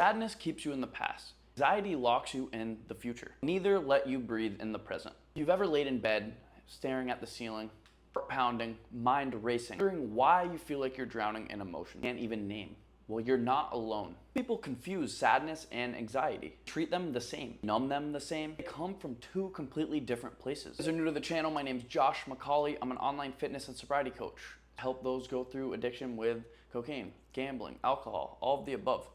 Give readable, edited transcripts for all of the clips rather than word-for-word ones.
Sadness keeps you in the past. Anxiety locks you in the future. Neither let you breathe in the present. If you've ever laid in bed, staring at the ceiling, heart pounding, mind racing, wondering why you feel like you're drowning in emotion, can't even name, well, you're not alone. People confuse sadness and anxiety, treat them the same, numb them the same. They come from two completely different places. If you're new to the channel, my name is Josh McCauley. I'm an online fitness and sobriety coach. I help those go through addiction with cocaine, gambling, alcohol, all of the above.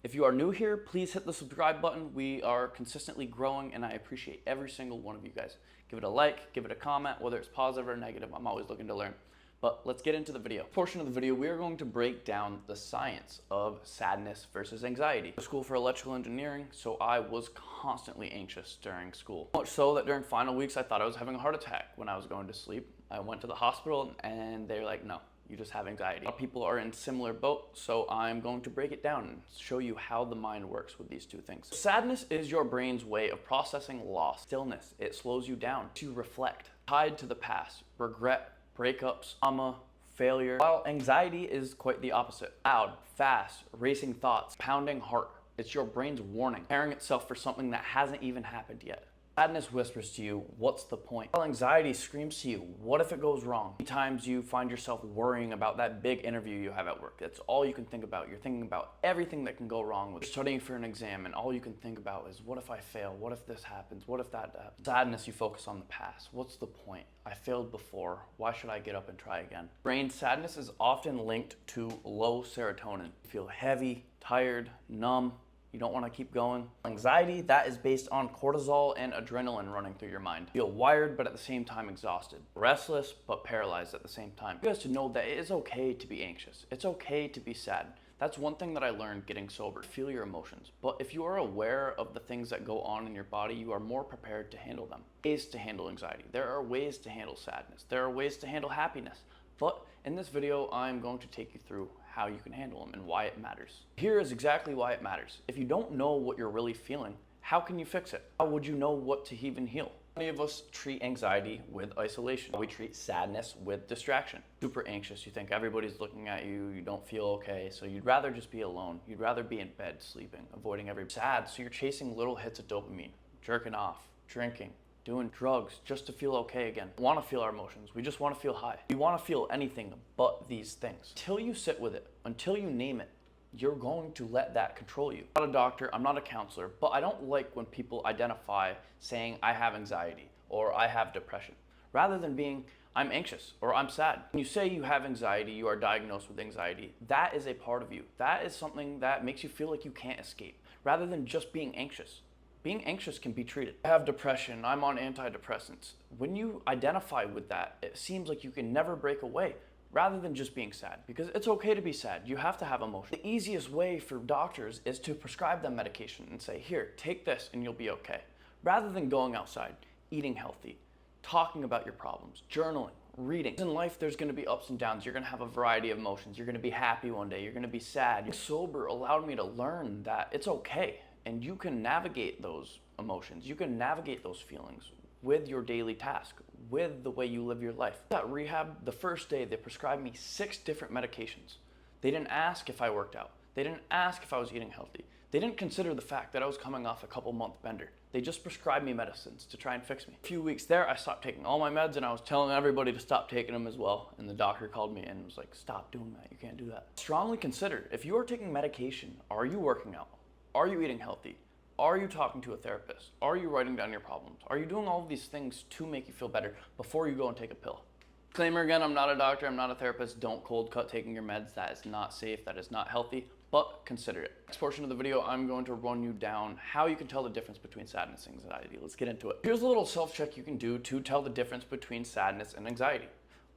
If you are new here, please hit the subscribe button. We are consistently growing and I appreciate every single one of you guys. Give it a like, give it a comment, whether it's positive or negative. I'm always looking to learn. But let's get into the video. Portion of the video, we are going to break down the science of sadness versus anxiety. I went to school for electrical engineering, so I was constantly anxious during school. Much so that during final weeks, I thought I was having a heart attack when I was going to sleep. I went to the hospital and they're like, no, you just have anxiety. A lot of people are in similar boat, so I'm going to break it down and show you how the mind works with these two things. Sadness is your brain's way of processing loss, stillness. It slows you down to reflect, tied to the past, regret, breakups, trauma, failure. While anxiety is quite the opposite. Loud, fast, racing thoughts, pounding heart. It's your brain's warning, preparing itself for something that hasn't even happened yet. Sadness whispers to you, what's the point? While anxiety screams to you, what if it goes wrong? Many times you find yourself worrying about that big interview you have at work. That's all you can think about. You're thinking about everything that can go wrong. You're studying for an exam and all you can think about is, what if I fail? What if this happens? What if that happens? Sadness, you focus on the past. What's the point? I failed before. Why should I get up and try again? Brain sadness is often linked to low serotonin. You feel heavy, tired, numb. You don't want to keep going. Anxiety, that is based on cortisol and adrenaline running through your mind. You feel wired, but at the same time exhausted. Restless, but paralyzed at the same time. You guys to know that it is okay to be anxious. It's okay to be sad. That's one thing that I learned getting sober. Feel your emotions. But if you are aware of the things that go on in your body, you are more prepared to handle them. Ways to handle anxiety. There are ways to handle sadness. There are ways to handle happiness. But in this video, I'm going to take you through how you can handle them and why it matters. Here is exactly why it matters. If you don't know what you're really feeling, how can you fix it? How would you know what to even heal? Many of us treat anxiety with isolation. We treat sadness with distraction. Super anxious, you think everybody's looking at you, you don't feel okay, so you'd rather just be alone. You'd rather be in bed sleeping, avoiding every sad, so you're chasing little hits of dopamine, jerking off, drinking, doing drugs just to feel okay again. We want to feel our emotions. We just want to feel high. We want to feel anything but these things. Until you sit with it, until you name it, you're going to let that control you. I'm not a doctor, I'm not a counselor, but I don't like when people identify saying I have anxiety or I have depression, rather than being I'm anxious or I'm sad. When you say you have anxiety, you are diagnosed with anxiety, that is a part of you. That is something that makes you feel like you can't escape, rather than just being anxious. Being anxious can be treated. I have depression, I'm on antidepressants. When you identify with that, it seems like you can never break away, rather than just being sad, because it's okay to be sad. You have to have emotion. The easiest way for doctors is to prescribe them medication and say, here, take this and you'll be okay. Rather than going outside, eating healthy, talking about your problems, journaling, reading. In life, there's gonna be ups and downs. You're gonna have a variety of emotions. You're gonna be happy one day, you're gonna be sad. Being sober allowed me to learn that it's okay. And you can navigate those emotions. You can navigate those feelings with your daily task, with the way you live your life. At rehab, the first day, they prescribed me 6 different medications. They didn't ask if I worked out. They didn't ask if I was eating healthy. They didn't consider the fact that I was coming off a couple-month bender. They just prescribed me medicines to try and fix me. A few weeks there, I stopped taking all my meds and I was telling everybody to stop taking them as well. And the doctor called me and was like, stop doing that. You can't do that. Strongly consider, if you are taking medication, are you working out? Are you eating healthy? Are you talking to a therapist? Are you writing down your problems? Are you doing all of these things to make you feel better before you go and take a pill? Disclaimer again, I'm not a doctor, I'm not a therapist. Don't cold cut taking your meds. That is not safe, that is not healthy, but consider it. Next portion of the video, I'm going to run you down how you can tell the difference between sadness and anxiety. Let's get into it. Here's a little self-check you can do to tell the difference between sadness and anxiety.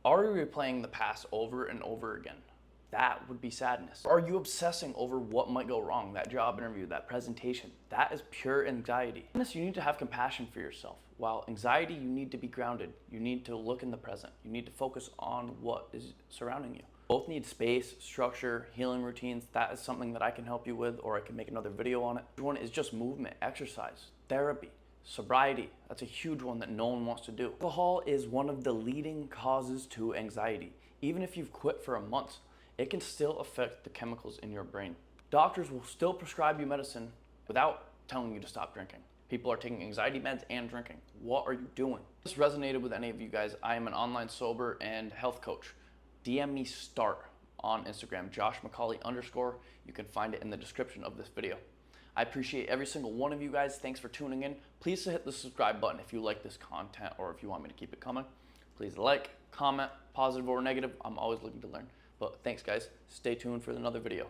Are you replaying the past over and over again? That would be sadness. Are you obsessing over what might go wrong? That job interview, that presentation, that is pure anxiety. Sadness, you need to have compassion for yourself. While anxiety, you need to be grounded. You need to look in the present. You need to focus on what is surrounding you. Both need space, structure, healing routines. That is something that I can help you with, or I can make another video on it. One is just movement, exercise, therapy, sobriety. That's a huge one that no one wants to do. Alcohol is one of the leading causes to anxiety. Even if you've quit for a month, it can still affect the chemicals in your brain. Doctors will still prescribe you medicine without telling you to stop drinking. People are taking anxiety meds and drinking. What are you doing? If this resonated with any of you guys, I am an online sober and health coach. DM me START on Instagram, @JoshMcCauley_. You can find it in the description of this video. I appreciate every single one of you guys. Thanks for tuning in. Please hit the subscribe button if you like this content or if you want me to keep it coming. Please like, comment, positive or negative. I'm always looking to learn. But thanks guys. Stay tuned for another video.